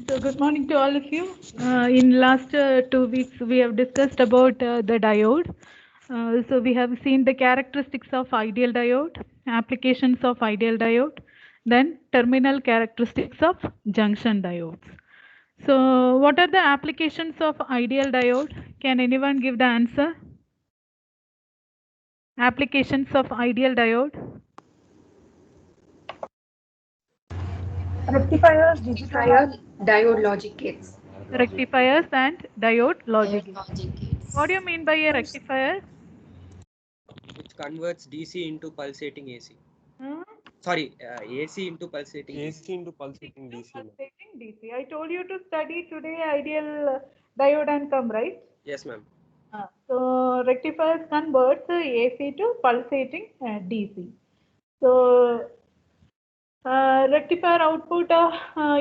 So good morning to all of you. In last 2 weeks, we have discussed about the diode. So we have seen the characteristics of ideal diode, applications of ideal diode, then terminal characteristics of junction diodes. So what are the applications of ideal diode? Can anyone give the answer? Applications of ideal diode? Rectifiers, digital Rectifier, diode logic gates. Rectifiers and diode logic Diode gates. logic gates. What do you mean by a rectifier? Which converts DC into pulsating AC. Hmm? Sorry, AC into pulsating DC. AC into pulsating DC. ma'am. Pulsating DC. I told you to study today ideal diode and come, right? Yes, ma'am. So rectifiers converts AC to pulsating DC. So rectifier output,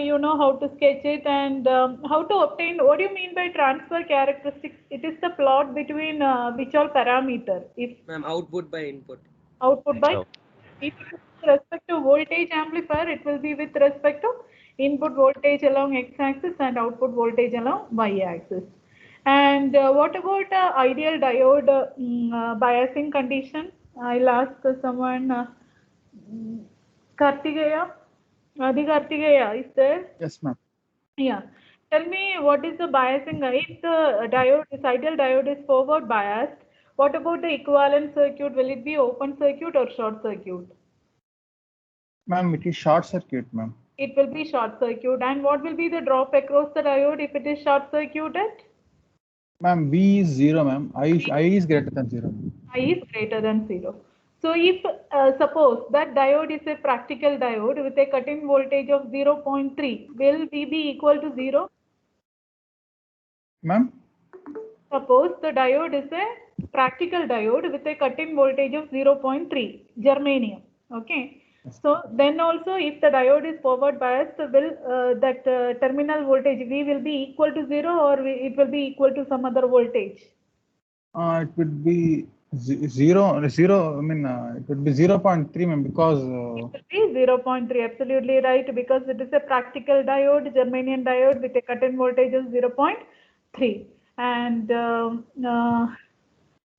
you know how to sketch it and how to obtain. What do you mean by transfer characteristics? It is the plot between which all parameter. If Ma'am, output by input. output by No. if it is with respect to voltage amplifier, it will be with respect to input voltage along x-axis and output voltage along y-axis. And what about ideal diode biasing condition? I'll ask someone. Kartikeya, Adi Kartikeya is there? Yes, ma'am. Yeah. Tell me what is the biasing? If the diode, this ideal diode is forward biased, what about the equivalent circuit? Will it be open circuit or short circuit? Ma'am, it is short circuit, ma'am. It will be short circuit. And what will be the drop across the diode if it is short circuited? Ma'am, V is 0, ma'am. I is greater than 0. I is greater than 0. So if suppose that diode is a practical diode with a cut-in voltage of 0.3, will V be equal to 0? Ma'am? Suppose the diode is a practical diode with a cut-in voltage of 0.3, germanium. Okay. So then also if the diode is forward biased, will that terminal voltage V will be equal to 0 or it will be equal to some other voltage? It would be 0. I mean, it would be 0.3, ma'am, because It will be 0.3, absolutely right, because it is a practical diode, germanium diode with a cut-in voltage of 0.3. And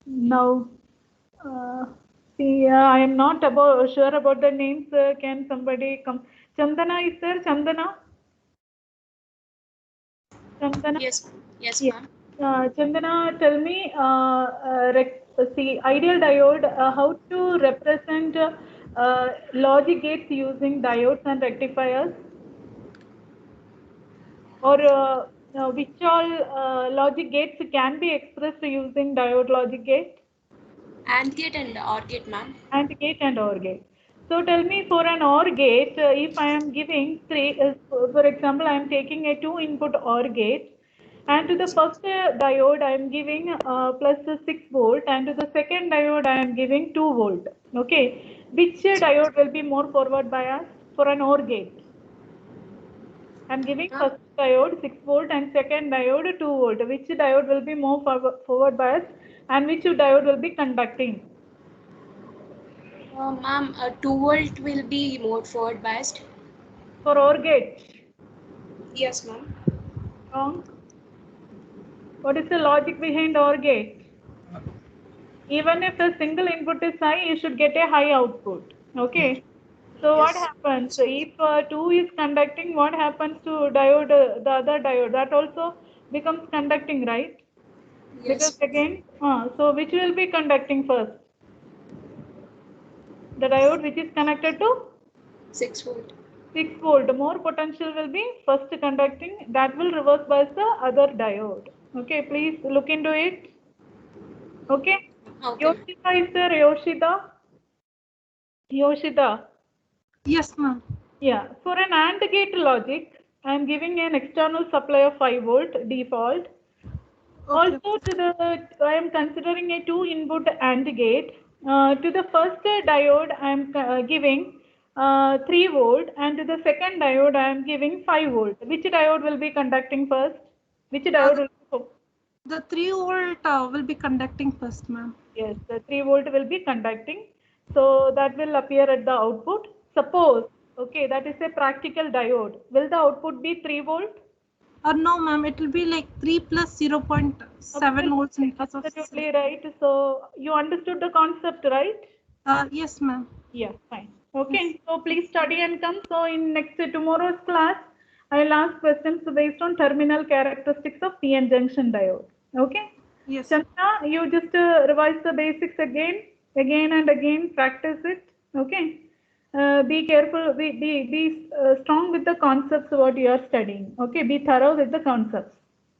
now, see, I am not sure about the names. Can somebody come? Chandana is there? Chandana? Chandana? Yes, yes, Yeah. ma'am. Chandana, tell me, see, ideal diode, how to represent logic gates using diodes and rectifiers? Or which all logic gates can be expressed using diode logic gate? AND gate and OR gate, ma'am. AND gate and OR gate. So tell me for an OR gate, if I am giving three, for example, I am taking a 2-input OR gate, and to the first diode I am giving plus 6 volt, and to the second diode I am giving 2 volt. Okay, which diode will be more forward biased for an OR gate? I am giving first diode 6 volt and second diode 2 volt. Which diode will be more forward biased and which diode will be conducting? Ma'am, 2 volt will be more forward biased. For OR gate? Yes, ma'am. Wrong. What is the logic behind OR gate? Even if a single input is high, you should get a high output. Okay. So what happens if 2 is conducting? What happens to diode? The other diode that also becomes conducting, right? Because again, so which will be conducting first? The diode which is connected to 6 volt. 6 volt. More potential will be first conducting. That will reverse bias the other diode. Okay, please look into it. Okay. Okay. Yoshida is there? Yoshida? Yoshida. Yes, ma'am. Yeah. For an AND gate logic, I am giving an external supply of 5 volt default. Okay. Also, I am considering a 2-input AND gate. To the first diode, I am giving 3 volt, and to the second diode, I am giving 5 volt. Which diode will be conducting first? Which diode will be? The 3 volt will be conducting first, ma'am. Yes, the 3 volt will be conducting. So that will appear at the output. Suppose, okay, that is a practical diode. Will the output be 3 volt? No, ma'am, it will be like 3 plus 0.7 volts in case of. Absolutely right. So you understood the concept, right? Yes, ma'am. Yeah, fine. Okay, so please study and come. So in next tomorrow's class, I'll ask questions based on terminal characteristics of PN junction diode. Okay. Yes. Chandra, you just revise the basics again and again. Practice it. Okay. Be careful. Be strong with the concepts what you are studying. Okay. Be thorough with the concepts.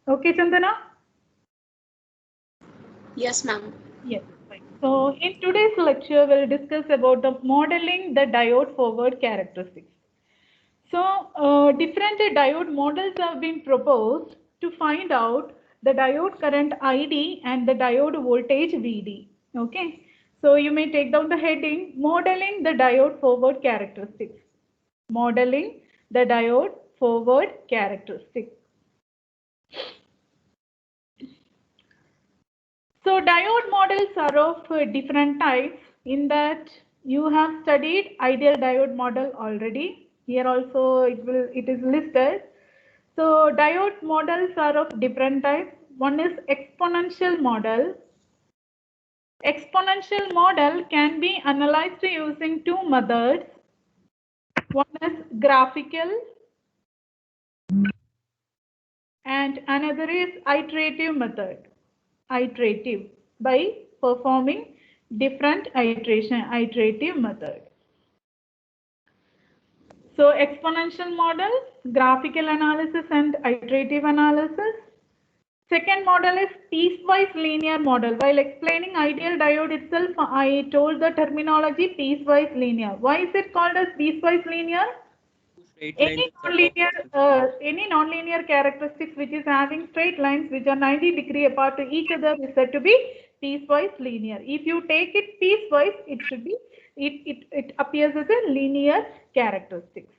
Okay, Chandana. Yes, ma'am. Yes, fine. So in today's lecture, we'll discuss about the modeling the diode forward characteristics. So different diode models have been proposed to find out the diode current ID and the diode voltage VD. Okay. So you may take down the heading modeling the diode forward characteristics. Modeling the diode forward characteristics. So diode models are of different types in that you have studied ideal diode model already. Here also it is listed. So diode models are of different types. One is exponential model. Exponential model can be analyzed using two methods. One is graphical and another is iterative method. Iterative by performing different iterative method. So exponential model, graphical analysis and iterative analysis. Second model is piecewise linear model. While explaining ideal diode itself, I told the terminology piecewise linear. Why is it called as piecewise linear? Straight lines Any nonlinear characteristics which is having straight lines which are 90-degree apart to each other is said to be piecewise linear. If you take it piecewise, it appears as a linear characteristics.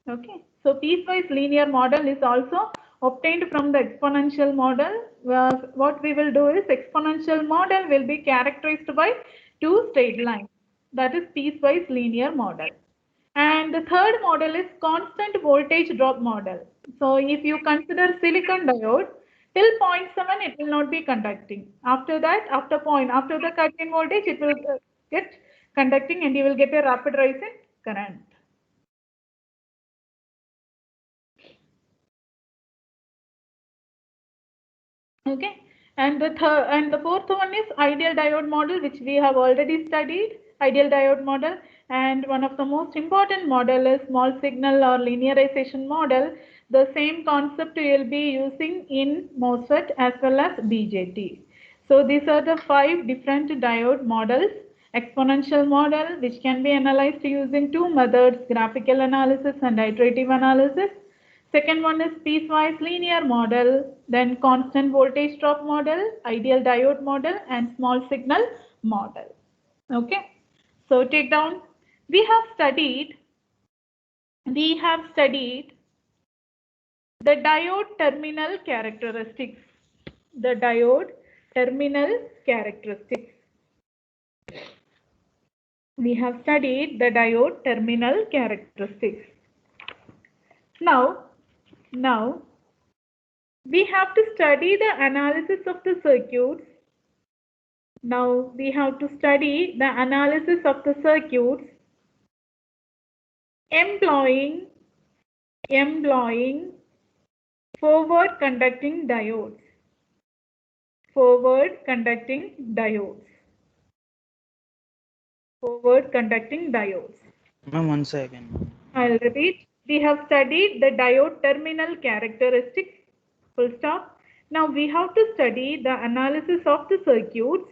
Okay, so piecewise linear model is also obtained from the exponential model. What we will do is exponential model will be characterized by two straight lines. That is piecewise linear model. And the third model is constant voltage drop model. So if you consider silicon diode, till 0.7 it will not be conducting. After that, after the cut in voltage, it will get conducting and you will get a rapid rise in current. Okay, and the fourth one is ideal diode model, which we have already studied. Ideal diode model, and one of the most important model is small signal or linearization model. The same concept we will be using in MOSFET as well as BJT. So these are the 5 different diode models. Exponential model, which can be analyzed using two methods, graphical analysis and iterative analysis. Second one is piecewise linear model, then constant voltage drop model, ideal diode model, and small signal model. Okay, so take down. We have studied the diode terminal characteristics. The diode terminal characteristics. We have studied the diode terminal characteristics. Now we have to study the analysis of the circuits. Now we have to study the analysis of the circuits employing forward conducting diodes. Forward conducting diodes. Forward conducting diodes. Ma'am, 1 second. I'll repeat. We have studied the diode terminal characteristics. Full stop. Now we have to study the analysis of the circuits.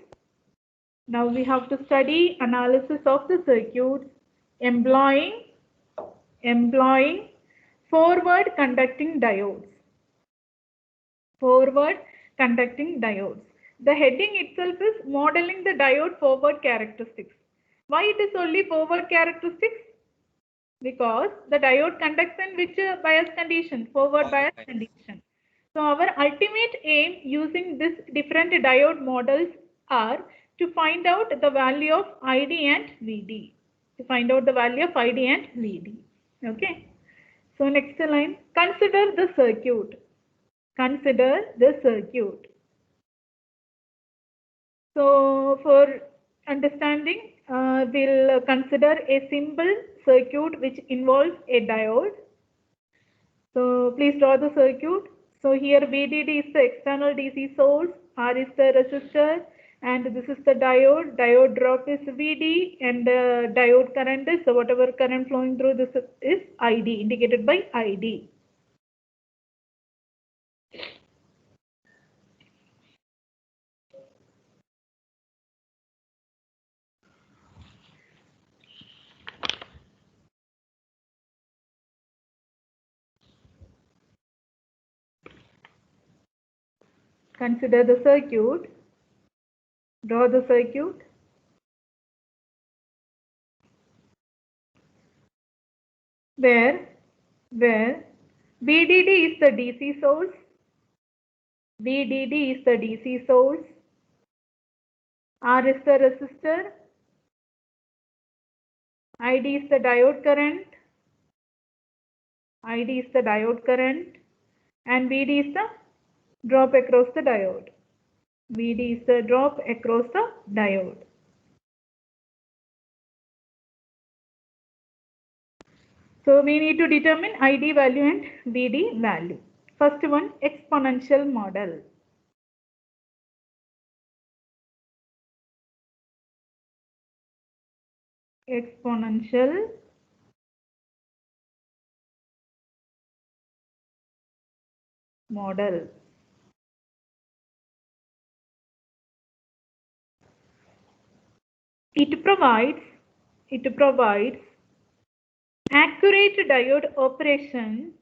Now we have to study analysis of the circuits employing forward conducting diodes. Forward conducting diodes. The heading itself is modeling the diode forward characteristics. Why it is only forward characteristics? Because the diode conducts in which bias condition? Forward bias condition. So our ultimate aim using this different diode models are to find out the value of ID and VD. To find out the value of ID and VD. Okay. So next line, consider the circuit. consider the circuit. So for understanding, we'll consider a simple circuit which involves a diode. So please draw the circuit. So here VDD is the external DC source, R is the resistor, and this is the diode. Diode drop is VD, and the diode current is, so whatever current flowing through this is ID, indicated by ID. Consider the circuit. Draw the circuit. Where VDD is the DC source. VDD is the DC source. R is the resistor. ID is the diode current. ID is the diode current. And VD is the drop across the diode. VD is the drop across the diode. So we need to determine ID value and VD value. First one, exponential model. Exponential model. It provides accurate diode operation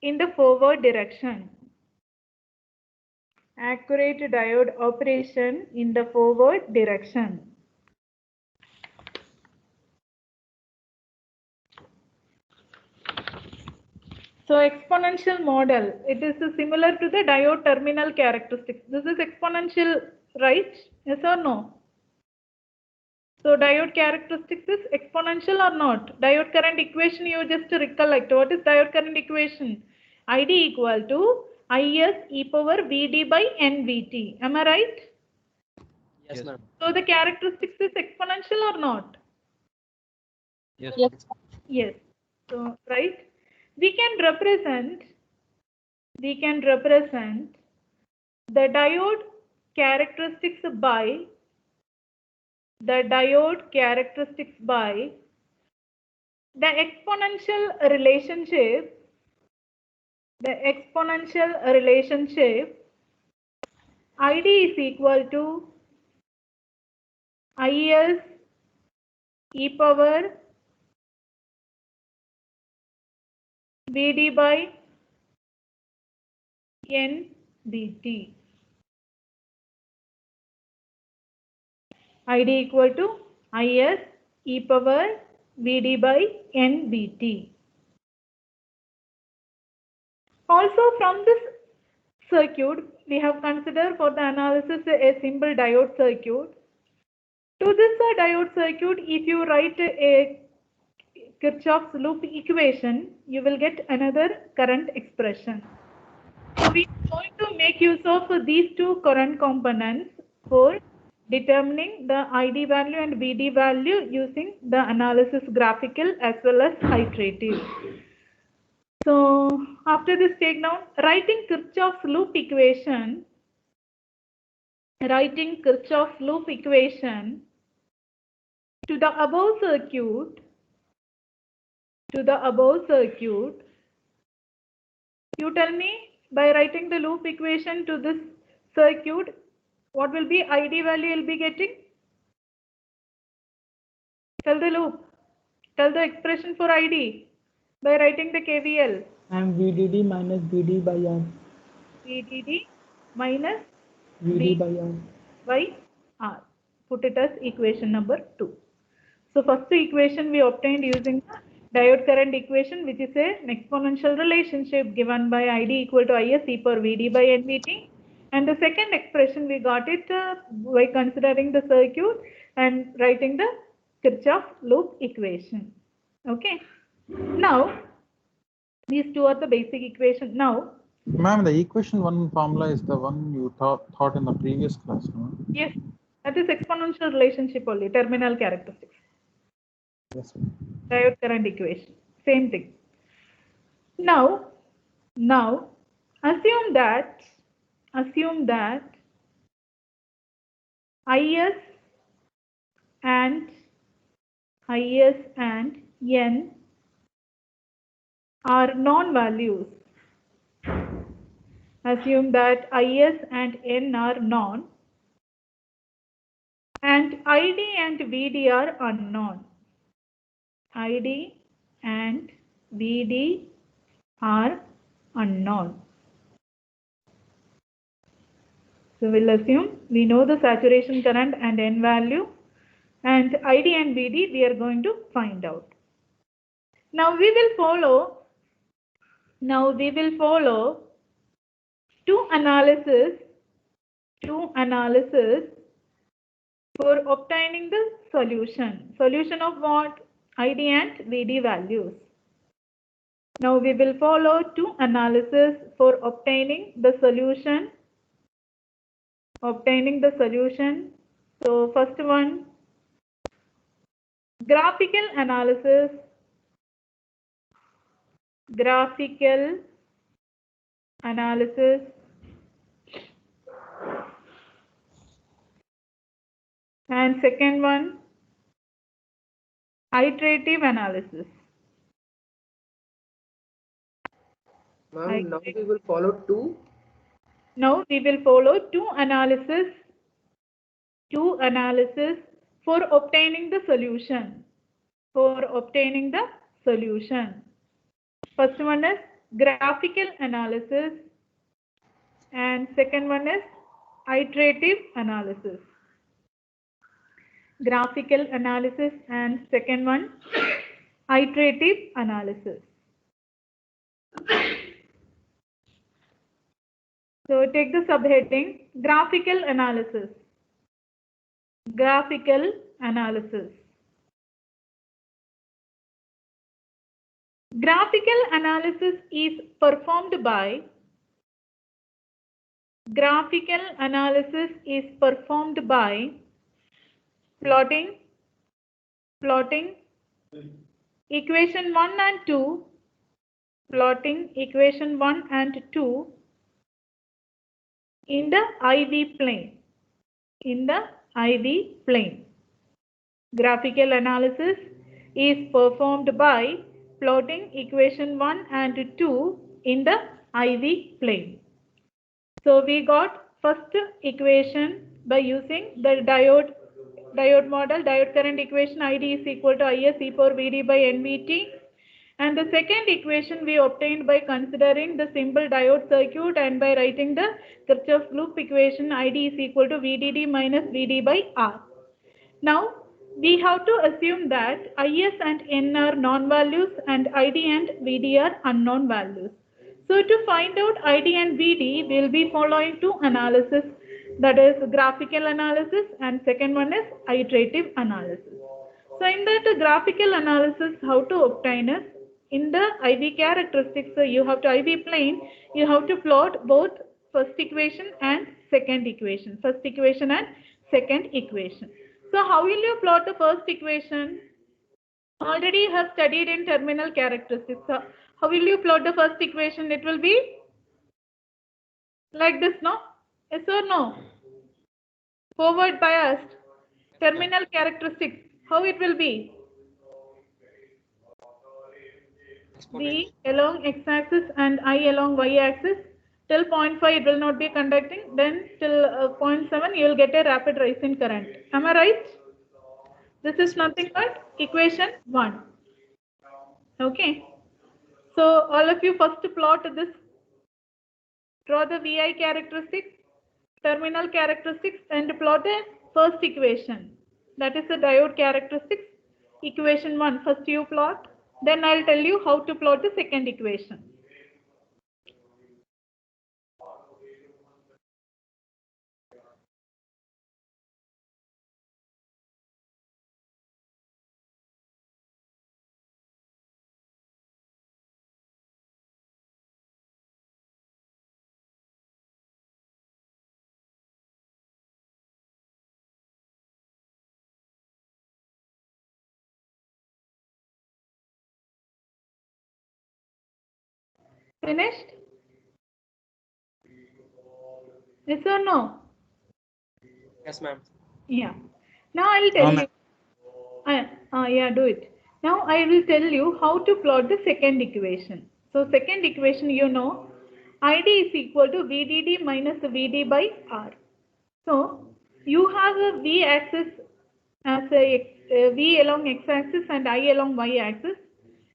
in the forward direction. Accurate diode operation in the forward direction. So exponential model, it is similar to the diode terminal characteristics. This is exponential, right? Yes or no? So diode characteristics is exponential or not? Diode current equation, you just recollect. What is diode current equation? ID equal to IS e power VD by NVT. Am I right? Yes, ma'am. So the characteristics is exponential or not? Yes. Yes. So right. We can represent the diode characteristics by the exponential relationship ID is equal to IS e power VD by NVT. ID equal to IS e power VD by NVT. Also from this circuit, we have considered for the analysis a simple diode circuit. To this diode circuit, if you write a Kirchhoff's loop equation, you will get another current expression. So we are going to make use of these two current components for determining the ID value and VD value using the analysis graphical as well as iterative. So after this take down, writing Kirchhoff's loop equation to the above circuit, you tell me by writing the loop equation to this circuit, what will be ID value you'll be getting? Tell the expression for ID by writing the KVL. And VDD minus VD by N. VDD minus VD by N. by R. Put it as equation number 2. So first equation we obtained using the diode current equation, which is an exponential relationship given by ID equal to IS e power VD by NVT. And the second expression we got it by considering the circuit and writing the Kirchhoff loop equation. Okay. Now These two are the basic equation. Now, Ma'am, the equation one formula is the one you taught in the previous class, no? yes, that is exponential relationship only, terminal characteristics, Yes, ma'am. diode current equation, same thing. Now, assume that IS and N are non-values. Assume that IS and N are non, and ID and VD are unknown. ID and VD are unknown. So we'll assume we know the saturation current and N value, and ID and VD we are going to find out. Now we will follow two analysis for obtaining the solution. Solution of what? ID and VD values. Now we will follow two analysis for obtaining the solution. So first one, graphical analysis. And second one, iterative analysis. Ma'am, now we will follow two. Now we will follow two analysis for obtaining the solution. First one is graphical analysis and second one is iterative analysis. Graphical analysis and second one iterative analysis. So take the subheading graphical analysis. Graphical analysis is performed by plotting equation 1 and 2, in the IV plane. Graphical analysis is performed by plotting equation 1 and 2 in the IV plane. So we got first equation by using the diode model, diode current equation, ID is equal to IS e power VD by NVT. And the second equation we obtained by considering the simple diode circuit and by writing the Kirchhoff's loop equation, ID is equal to VDD minus VD by R. Now we have to assume that IS and N are known values and ID and VD are unknown values. So to find out ID and VD, we will be following two analysis, that is graphical analysis and second one is iterative analysis. So in that graphical analysis, how to obtain is, in the IV characteristics, you have to IV plane, you have to plot both first equation and second equation. So how will you plot the first equation? Already you have studied in terminal characteristics. So how will you plot the first equation? It will be like this, no? Yes or no? Forward biased. Terminal characteristics. How it will be? V along x-axis and I along y-axis. Till 0.5 it will not be conducting. Then till 0.7 you will get a rapid rise in current. Am I right? This is nothing but equation 1. Okay. So all of you first plot this. Draw the VI characteristics, terminal characteristics and plot the first equation. That is the diode characteristics. Equation 1 first you plot. Then I'll tell you how to plot the second equation. Finished? Yes or no? Yes, ma'am. Yeah. Now I'll tell you. Yeah, do it. Now I will tell you how to plot the second equation. So second equation, you know, ID is equal to VDD minus VD by R. So you have a V axis as a V along X axis and I along Y axis.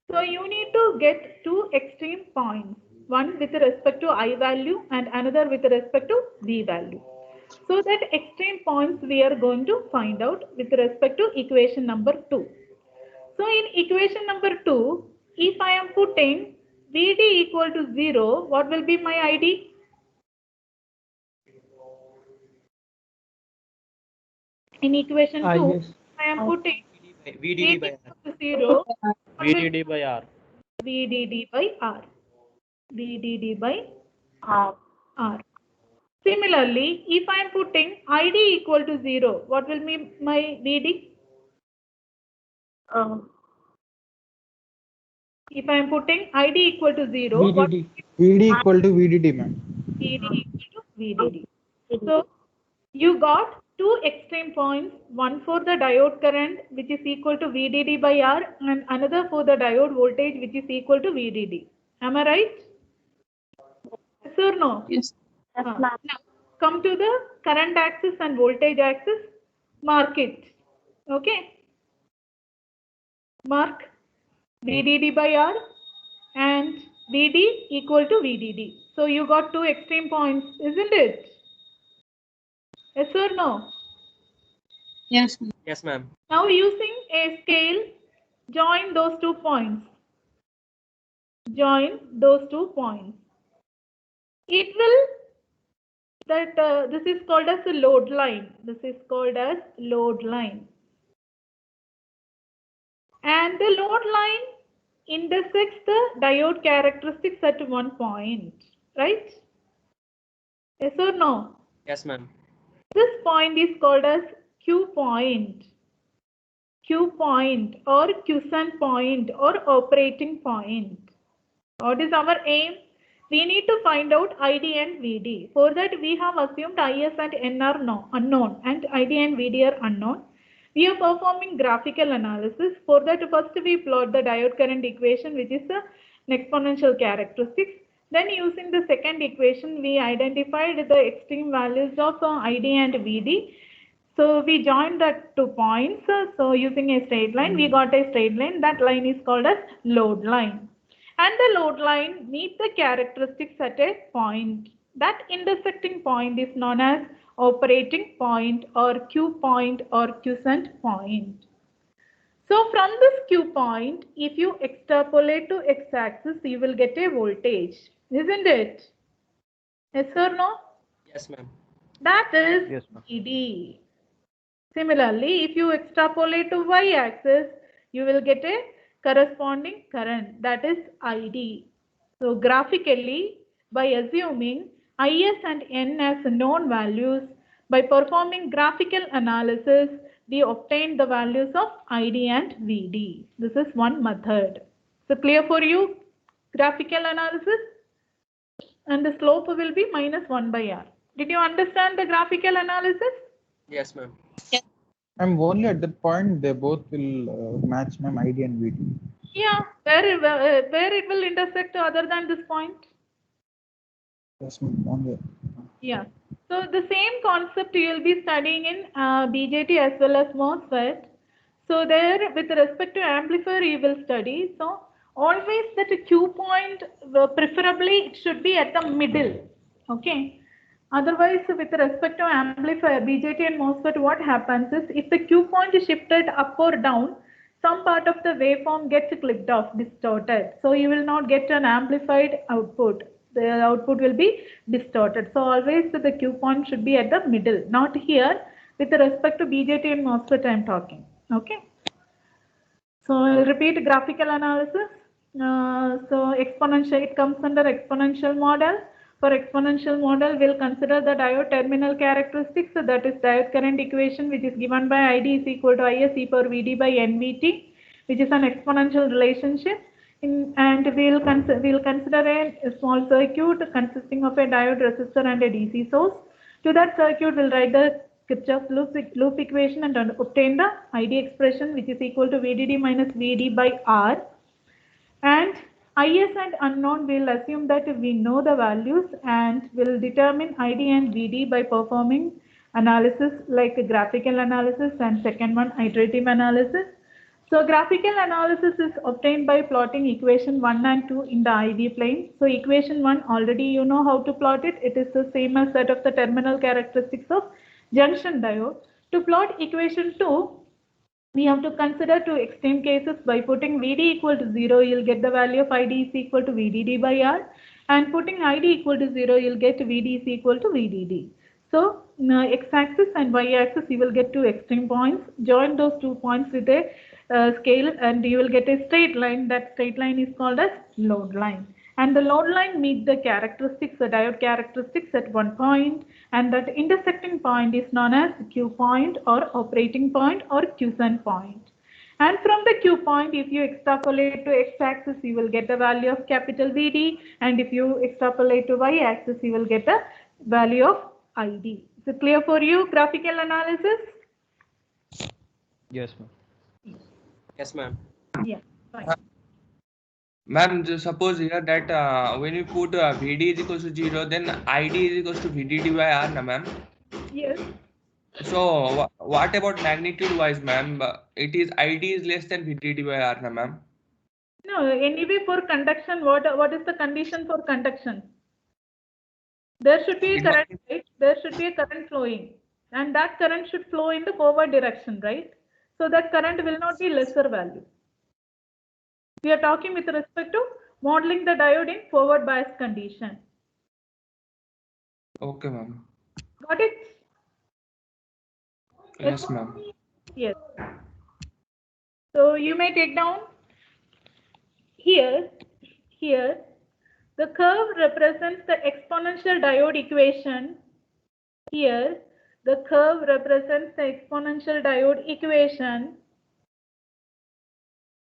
So you need to get two extreme points, one with respect to I value and another with respect to V value. So that extreme points we are going to find out with respect to equation number 2. So in equation number 2, if I am putting VD equal to 0, what will be my ID? In equation 2, Yes. I am putting VDD by R. equal to 0. What will VDD by R. VDD by R. VDD by R. Similarly, if I am putting ID equal to 0, what will be my VD? If I am putting ID equal to 0, what VDD. VD equal to VDD, ma'am. VD equal to VDD. So you got two extreme points, one for the diode current which is equal to VDD by R and another for the diode voltage which is equal to VDD. Am I right? Yes or no? Yes. Now come to the current axis and voltage axis. Mark it. Okay. Mark VDD by R and VD equal to VDD. So you got two extreme points, isn't it? Yes or no? Yes. Yes, ma'am. Now using a scale, join those 2 points. Join those 2 points. It will, this is called as a load line. This is called as load line. And the load line intersects the diode characteristics at one point, right? Yes or no? Yes, ma'am. This point is called as Q point. Q point or quiescent point or operating point. What is our aim? We need to find out ID and VD. For that, we have assumed IS and N are unknown and ID and VD are unknown. We are performing graphical analysis. For that, first we plot the diode current equation, which is an exponential characteristics. Then using the second equation, we identified the extreme values of ID and VD. So we joined the 2 points. So using a straight line, we got a straight line. That line is called as load line. And the load line meets the characteristics at a point. That intersecting point is known as operating point or Q point or quiescent point. So from this Q point, if you extrapolate to x-axis, you will get a voltage, isn't it? Yes or no? Yes, ma'am. That is Yes, ma'am. VD. Similarly, if you extrapolate to y-axis, you will get a corresponding current, that is ID. So graphically, by assuming IS and N as known values, by performing graphical analysis, we obtain the values of ID and VD. This is one method. So clear for you? Graphical analysis? And the slope will be minus 1 by R. Did you understand the graphical analysis? Yes, ma'am. I'm only at that point they both will match, ma'am, ID and VD. Yeah, where it will intersect other than this point? Yes, ma'am. Only. Yeah. So the same concept you will be studying in BJT as well as MOSFET. So there, with respect to amplifier, you will study. So always that Q point, preferably it should be at the middle. Okay. Otherwise, with respect to amplifier, BJT and MOSFET, what happens is if the Q point is shifted up or down, some part of the waveform gets clipped off, distorted. So you will not get an amplified output. The output will be distorted. So always the Q point should be at the middle, not here. With respect to BJT and MOSFET, I am talking. Okay. So I'll repeat graphical analysis. So exponential, it comes under exponential model. For exponential model, we'll consider the diode terminal characteristics. So that is diode current equation, which is given by ID is equal to IS e power VD by NVT, which is an exponential relationship. And we'll consider a small circuit consisting of a diode, resistor, and a DC source. To that circuit, we'll write the Kirchhoff loop equation and obtain the ID expression, which is equal to VDD minus VD by R. And IS and unknown, we'll assume that we know the values and will determine ID and VD by performing analysis like graphical analysis and second one iterative analysis. So graphical analysis is obtained by plotting equation 1 and 2 in the ID plane. So equation 1 already you know how to plot it. It is the same as that of the terminal characteristics of junction diode. To plot equation 2, we have to consider two extreme cases. By putting VD equal to 0, you'll get the value of ID is equal to VDD by R. And putting ID equal to 0, you'll get VD is equal to VDD. So x-axis and y-axis, you will get two extreme points. Join those 2 points with a scale and you will get a straight line. That straight line is called as load line. And the load line meets the characteristics, the diode characteristics at one point, and that intersecting point is known as Q point or operating point or quiescent point. And from the Q point, if you extrapolate to x-axis, you will get the value of capital VD, and if you extrapolate to y-axis, you will get the value of ID. Is it clear for you, graphical analysis? Yes, ma'am. Yes, ma'am. Yeah, fine. Ma'am, suppose here that when you put VD is equals to 0, then ID is equals to VDD by R, na ma'am? Yes. So what about magnitude wise, ma'am? It is ID is less than VDD by R, na ma'am? No, anyway for conduction, what is the condition for conduction? There should be a current, right? There should be a current flowing, and that current should flow in the forward direction, right? So that current will not be lesser value. We are talking with respect to modeling the diode in forward bias condition. Okay, ma'am. Got it? Yes, ma'am. Yes. So you may take down here, the curve represents the exponential diode equation. Here, the curve represents the exponential diode equation.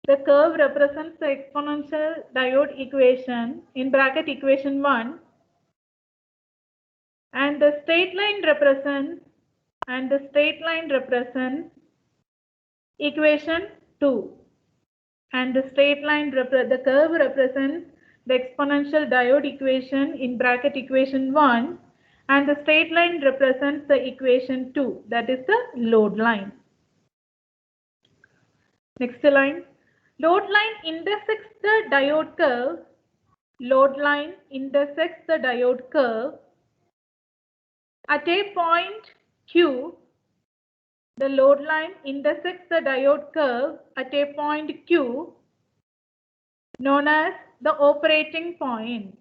The curve represents the exponential diode equation in bracket equation 1. And the straight line represents equation 2. And the straight line, the curve represents the exponential diode equation in bracket equation 1. And the straight line represents the equation 2, that is the load line. Next line. Load line intersects the diode curve. Load line intersects the diode curve at a point Q. The load line intersects the diode curve at a point Q known as the operating point.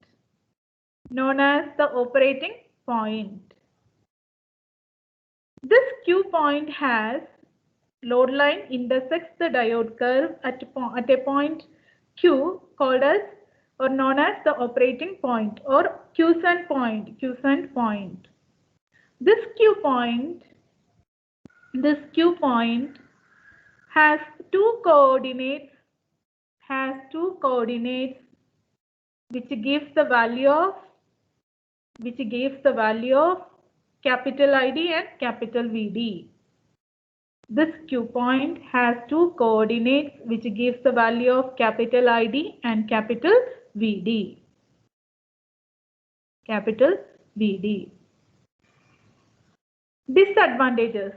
This Q point has load line intersects the diode curve at a point Q called as or known as the operating point or quiescent point. This Q point has two coordinates which gives the value of capital ID and capital VD. This Q point has two coordinates which gives the value of capital ID and capital VD. Disadvantages.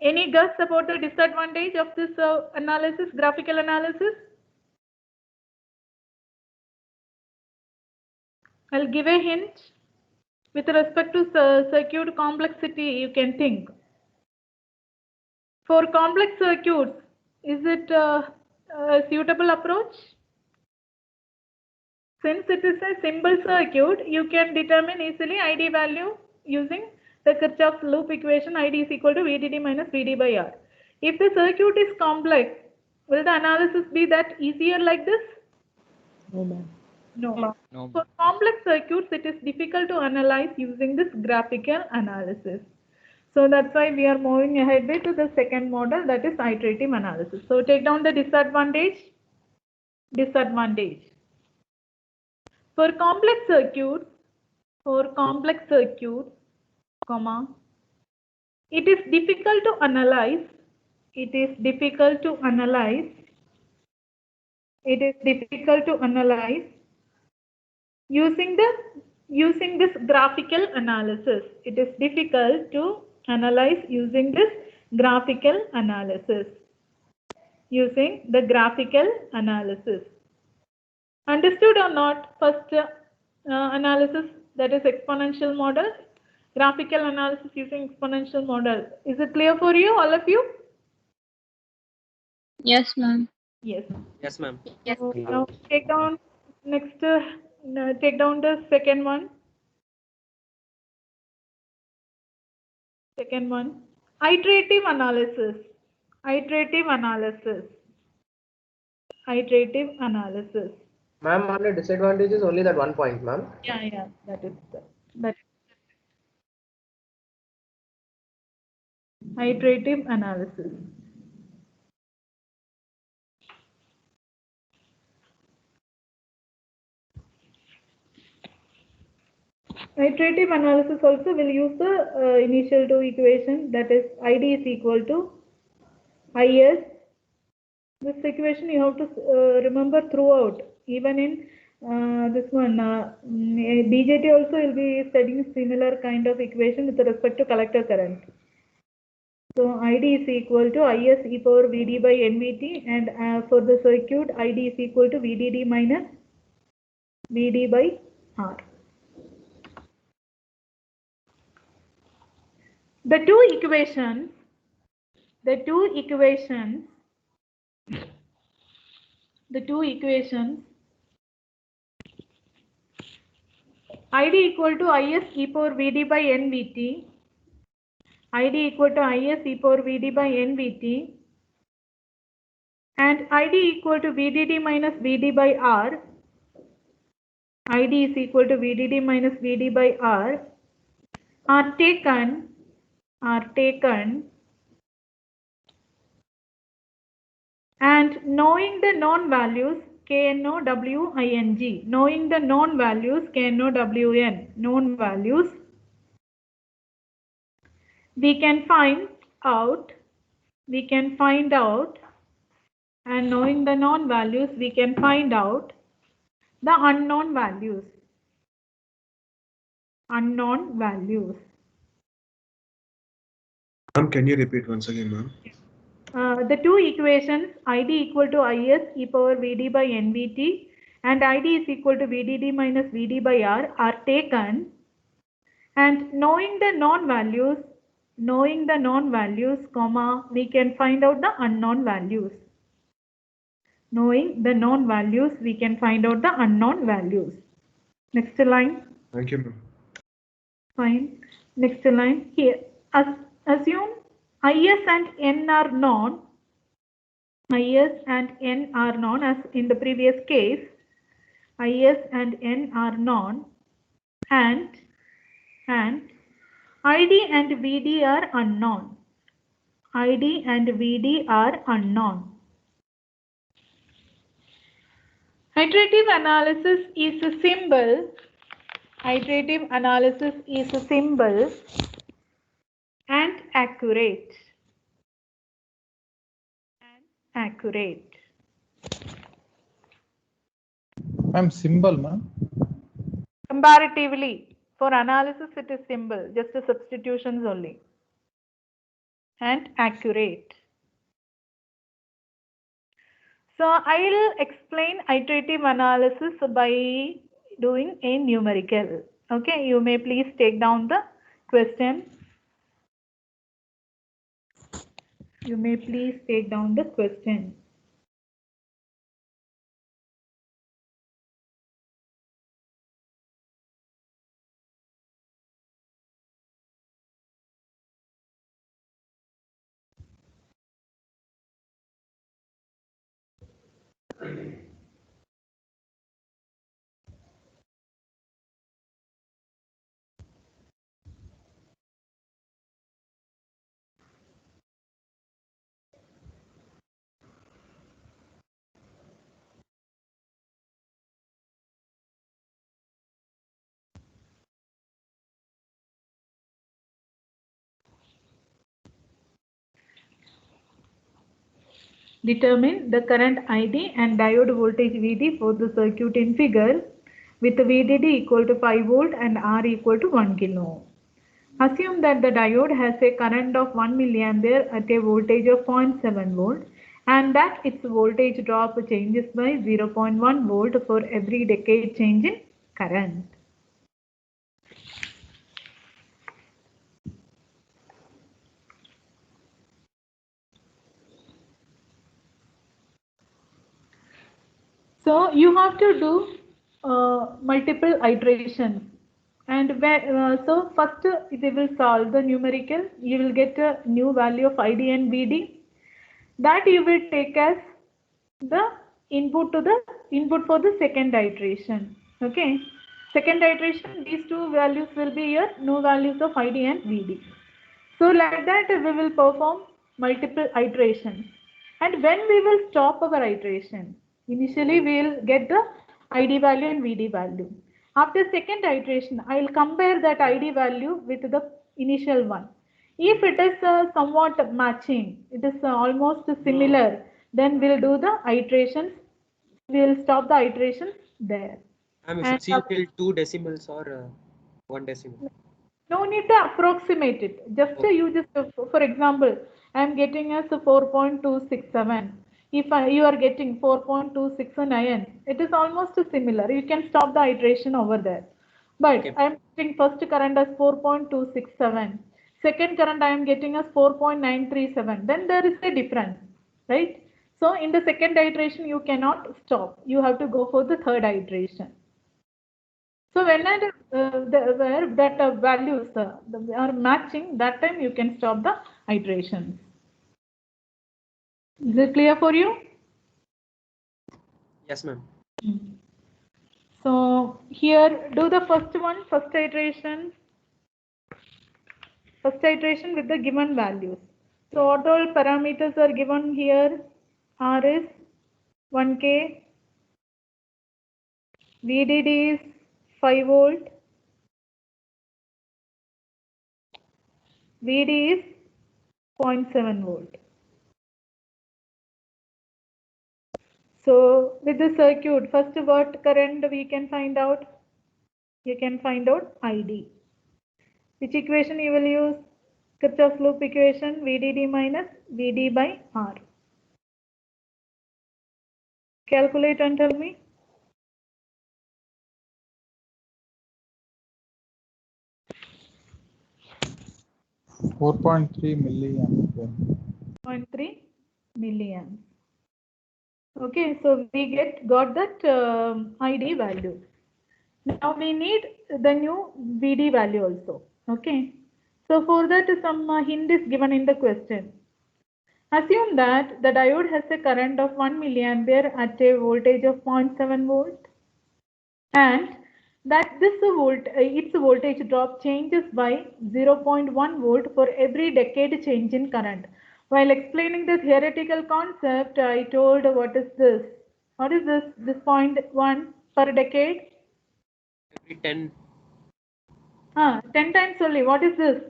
Any guess about the disadvantage of this analysis, graphical analysis? I'll give a hint. With respect to circuit complexity, you can think. For complex circuits, is it a suitable approach? Since it is a simple circuit, you can determine easily ID value using the Kirchhoff's loop equation. ID is equal to VDD minus VD by R. If the circuit is complex, will the analysis be that easier like this? No, ma'am. No. For complex circuits, it is difficult to analyze using this graphical analysis. So that's why we are moving ahead with the second model, that is iterative analysis. So take down the disadvantage. For complex circuits, comma, it is difficult to analyze. Using this graphical analysis. It is difficult to analyze using this graphical analysis. Understood or not? First analysis, that is exponential model. Graphical analysis using exponential model. Is it clear for you, all of you? Yes, ma'am. Yes. Yes, ma'am. Yes. So now take down next. Take down the second one. Iterative analysis. Ma'am, on the disadvantage is only that 1 point, ma'am. Yeah, that is iterative analysis. Iterative analysis also will use the initial two equation, that is ID is equal to IS. This equation you have to remember throughout, even in this one BJT also will be studying similar kind of equation with respect to collector current. So ID is equal to IS e power VD by NVT, and for the circuit ID is equal to VDD minus VD by R. The two equations ID equal to IS e power VD by NVT, ID equal to IS e power VD by NVT, and ID equal to VDD minus VD by R, ID is equal to VDD minus VD by R, are taken and knowing the known values KNOWING, knowing the known values KNOWN, known values, we can find out, and knowing the known values we can find out the unknown values. Ma'am, can you repeat once again, ma'am? The two equations ID equal to IS e power VD by NVT and ID is equal to VDD minus VD by R are taken, and knowing the known values, comma, we can find out the unknown values. Knowing the known values, we can find out the unknown values. Next line. Thank you, ma'am. Fine. Next line here. Assume IS and N are known. IS and N are known, as in the previous case. IS and N are known, and ID and VD are unknown. ID and VD are unknown. Iterative analysis is simple. And accurate. Ma'am, symbol, ma'am. Comparatively, for analysis it is simple, just the substitutions only. And accurate. So I'll explain iterative analysis by doing a numerical. Okay, you may please take down the question. Determine the current ID and diode voltage VD for the circuit in figure with VDD equal to 5 volt and R equal to 1 kilo ohm. Assume that the diode has a current of 1 milliampere at a voltage of 0.7 volt and that its voltage drop changes by 0.1 volt for every decade change in current. So you have to do multiple iterations, and so first we will solve the numerical. You will get a new value of ID and VD. That you will take as the input for the second iteration. Okay, second iteration, these two values will be your new values of ID and VD. So like that we will perform multiple iterations, and when we will stop our iteration, initially we will get the ID value and VD value. After second iteration, I will compare that ID value with the initial one. If it is somewhat matching, it is almost similar, then we'll do the iterations. We'll stop the iterations there. If And it's till 2 decimals or 1 decimal. no need to approximate it. Just you just, for example, I am getting as 4.267. If you are getting 4.269, it is almost similar. You can stop the iteration over there. But Okay. I am getting first current as 4.267. Second current I am getting as 4.937. Then there is a difference, right? So in the second iteration you cannot stop. You have to go for the third iteration. So whenever where that values are matching, that time you can stop the iterations. Is it clear for you? Yes, ma'am. So here do the first one, first iteration with the given values. So what all parameters are given here? R is 1K, VDD is 5 volt, VD is 0.7 volt. So with the circuit, first what current we can find out? You can find out ID. Which equation you will use? Kirchhoff's loop equation, VDD minus VD by R. Calculate and tell me. 4.3 milliamps. 0.3 milliamps. Okay, so we got that ID value. Now we need the new VD value also. Okay, so for that some hint is given in the question. Assume that the diode has a current of 1 milliampere at a voltage of 0.7 volt, and that this its voltage drop changes by 0.1 volt for every decade change in current. While explaining this theoretical concept, I told what is this? What is this? This 0.1 per decade? Every 10. 10 times only. What is this?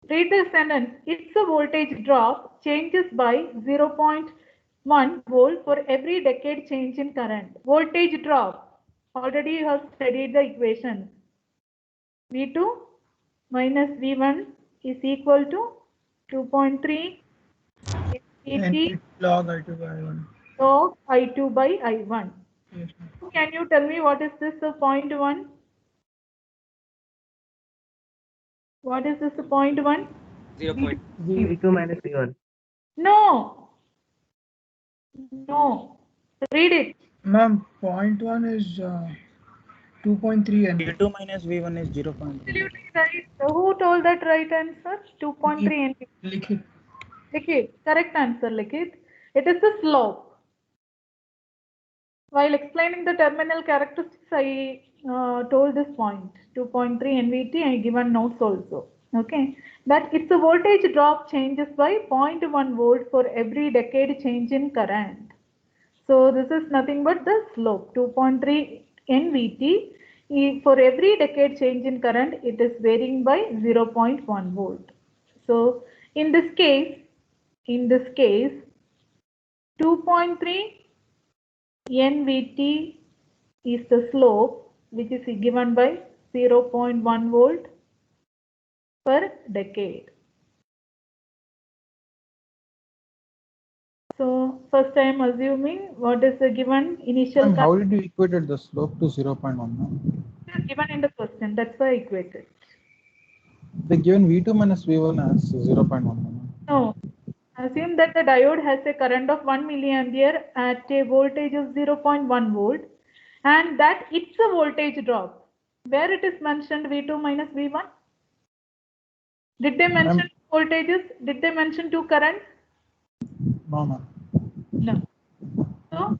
Read the sentence. Its voltage drop changes by 0.1 volt for every decade change in current. Voltage drop. Already you have studied the equation. V2 minus V1 is equal to 2.3 NP log I2 by I1. log I2 by I1. Yes. Can you tell me what is this 0.1? What is this 0.1? 0. V2 minus V1. No. No. Read it. Ma'am, 0.1 is 2.3 and V2 minus V1 is 0.3. Absolutely right. Who told that right answer? 2.3 and Likhit. Likhit. Correct answer, Likhit. It is the slope. While explaining the terminal characteristics, I told this point. 2.3 NVT, I given notes also. Okay. That its voltage drop changes by 0.1 volt for every decade change in current. So this is nothing but the slope. 2.3 NVT. For every decade change in current, it is varying by 0.1 volt. So in this case, 2.3 NVT is the slope, which is given by 0.1 volt per decade. So first I am assuming what is the given initial. And how did you equate the slope to 0.1? It is given in the question. That's why I equated. They given V2 minus V1 as 0.1. No. Assume that the diode has a current of 1 milliampere at a voltage of 0.1 volt, and that it's a voltage drop. Where it is mentioned V2 minus V1? Did they mention voltages? Did they mention two currents? No, ma'am. No. So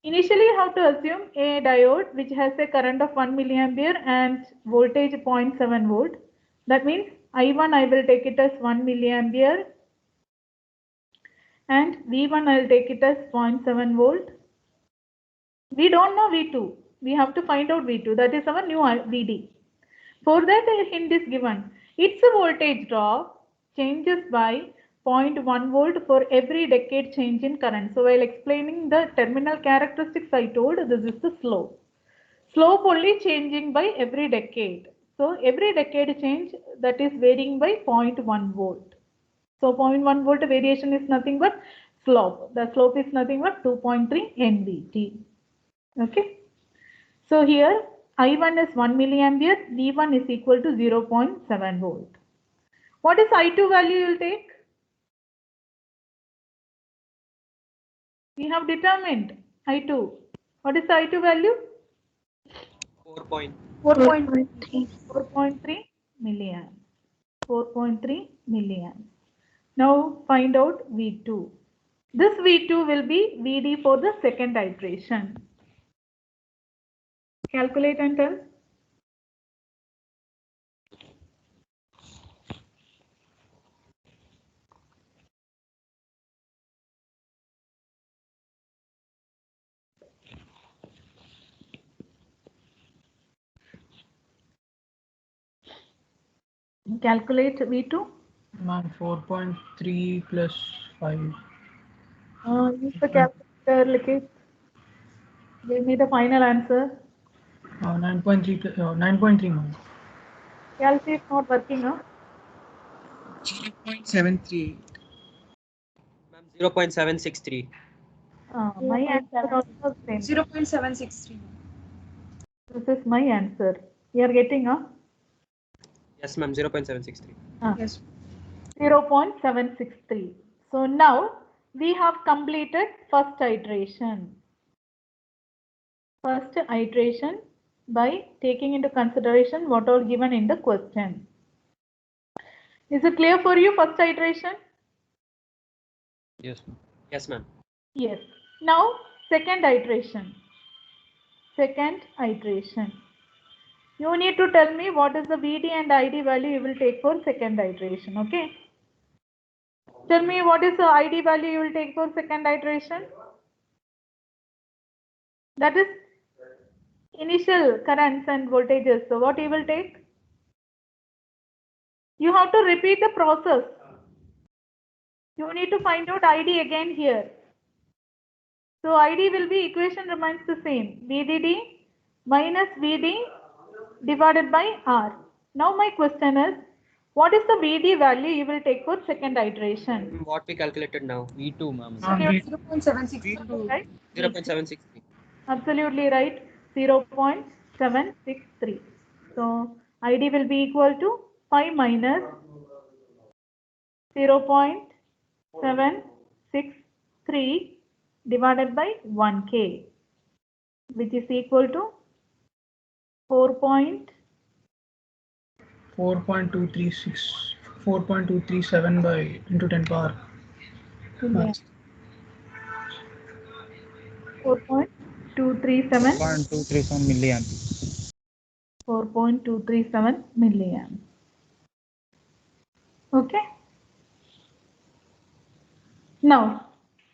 initially you have to assume a diode which has a current of 1 milliampere and voltage 0.7 volt. That means I1 I will take it as 1 milliampere and V1 I will take it as 0.7 volt. We don't know V2. We have to find out V2. That is our new VD. For that a hint is given. It's a voltage drop changes by 0.1 volt for every decade change in current. So while explaining the terminal characteristics I told this is the slope. Slope only changing by every decade. So every decade change that is varying by 0.1 volt. So 0.1 volt variation is nothing but slope. The slope is nothing but 2.3 NVT. Okay. So here I1 is 1 milliampere, V1 is equal to 0.7 volt. What is I2 value you will take? We have determined I2. What is the I2 value? 4.3 milliamps. 4.3 milliamps. Now find out V2. This V2 will be VD for the second iteration. Calculate and tell. Calculate V2. Ma'am, 4.3 plus 5. Use the calculator, Likit. Give me the final answer. 9.3 9.3, ma'am. Calc is not working, huh? 0.738. Ma'am, 0.763. My answer also same. 0.763. This is my answer. You are getting, huh? Yes, ma'am, 0.763. Yes. 0.763. So now we have completed first iteration. First iteration by taking into consideration what all given in the question. Is it clear for you, first iteration? Yes, ma'am. Yes, ma'am. Yes. Now second iteration. Second iteration. You need to tell me what is the VD and ID value you will take for second iteration. Okay. Tell me what is the ID value you will take for second iteration. That is initial currents and voltages. So what you will take? You have to repeat the process. You need to find out ID again here. So ID will be, equation remains the same. VDD minus VD divided by R. Now my question is, what is the VD value you will take for second iteration? What we calculated now? V2, ma'am. 0.763. Right? 0.763. Absolutely right. 0.763. So ID will be equal to 5 minus 0.763 divided by 1K, which is equal to 4.236. 4.237 by into 10 power. 4.237 milliamps. 4.237 milliamps. Okay. Now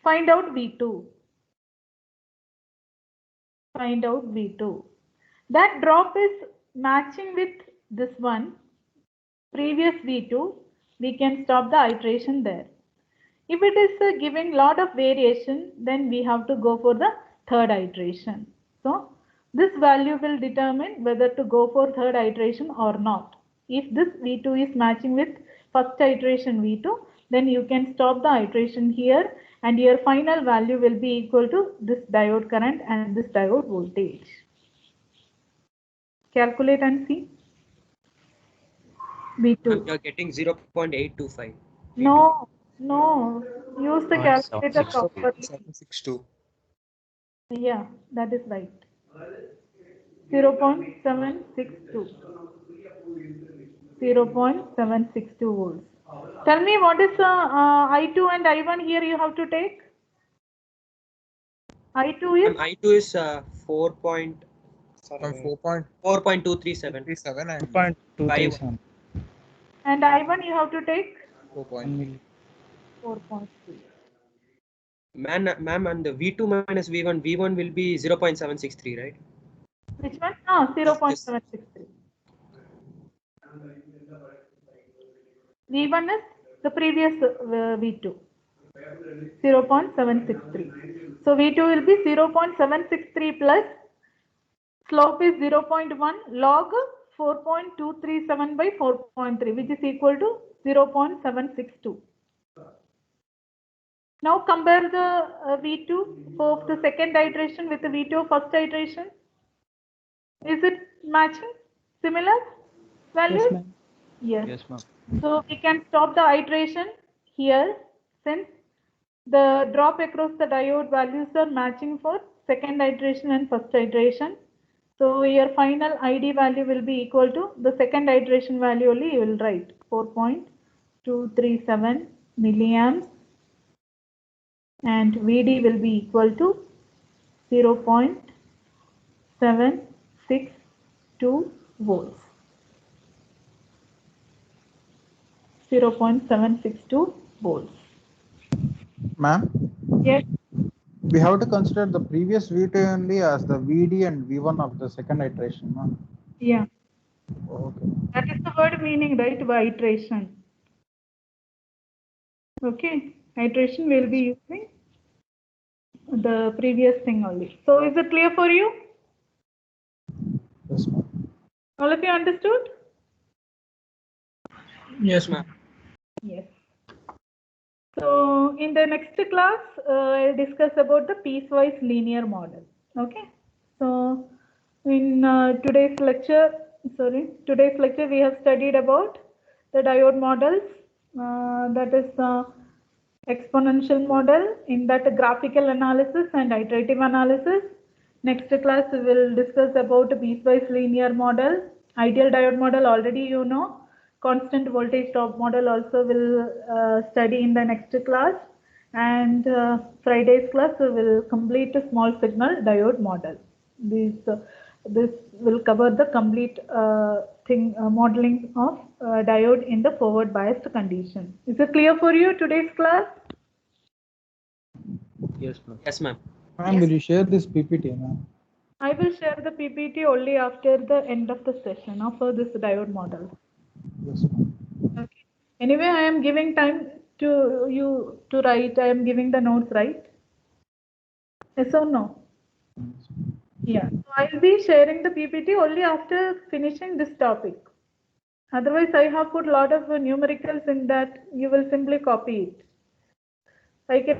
find out V2. Find out V2. That drop is matching with this one, previous V2. We can stop the iteration there. If it is giving lot of variation, then we have to go for the third iteration. So this value will determine whether to go for third iteration or not. If this V2 is matching with first iteration V2, then you can stop the iteration here and your final value will be equal to this diode current and this diode voltage. Calculate and see. V2. You are getting 0.825. No, use the calculator properly. 762. Yeah, that is right. 0.762. 0.762 volts. Tell me what is I2 and I1 here you have to take? I2 is? I2 is 4.237. 4.237 and 2.237. And I1 you have to take? 4.3. 4.3. Ma'am, and the V2 minus V1 will be 0.763, right? Which one? 0.763. V1 is the previous V2. 0.763. So V2 will be 0.763 plus slope is 0.1 log 4.237 by 4.3, which is equal to 0.762. Now compare the V2 of the second iteration with the V2 of first iteration. Is it matching? Similar values? Yes, ma'am. Yes. Yes, ma'am. So we can stop the iteration here since the drop across the diode values are matching for second iteration and first iteration. So your final ID value will be equal to the second iteration value only you will write 4.237 milliamps and VD will be equal to 0.762 volts. 0.762 volts. Ma'am, Yes. we have to consider the previous V2 only as the VD and V1 of the second iteration. Ma'am. Yeah. Okay. That is the word meaning, right? By iteration. Okay. Iteration will be using the previous thing only. So is it clear for you? Yes, ma'am. All of you understood? Yes, ma'am. Yes. So in the next class, I'll discuss about the piecewise linear model. Okay. So in today's lecture, we have studied about the diode models. That is exponential model, in that graphical analysis and iterative analysis. Next class we will discuss about piecewise linear model, ideal diode model already you know. Constant voltage drop model also will study in the next class, and Friday's class we will complete a small signal diode model. This will cover the complete modeling of diode in the forward biased condition. Is it clear for you today's class? Yes, ma'am. Yes, ma'am. Ma'am, will you share this PPT, ma'am? I will share the PPT only after the end of the session for this diode model. Yes, ma'am. Okay. Anyway, I am giving time to you to write. I am giving the notes, right? Yes or no? Yeah. So I'll be sharing the PPT only after finishing this topic. Otherwise, I have put a lot of numericals in that. You will simply copy it. I can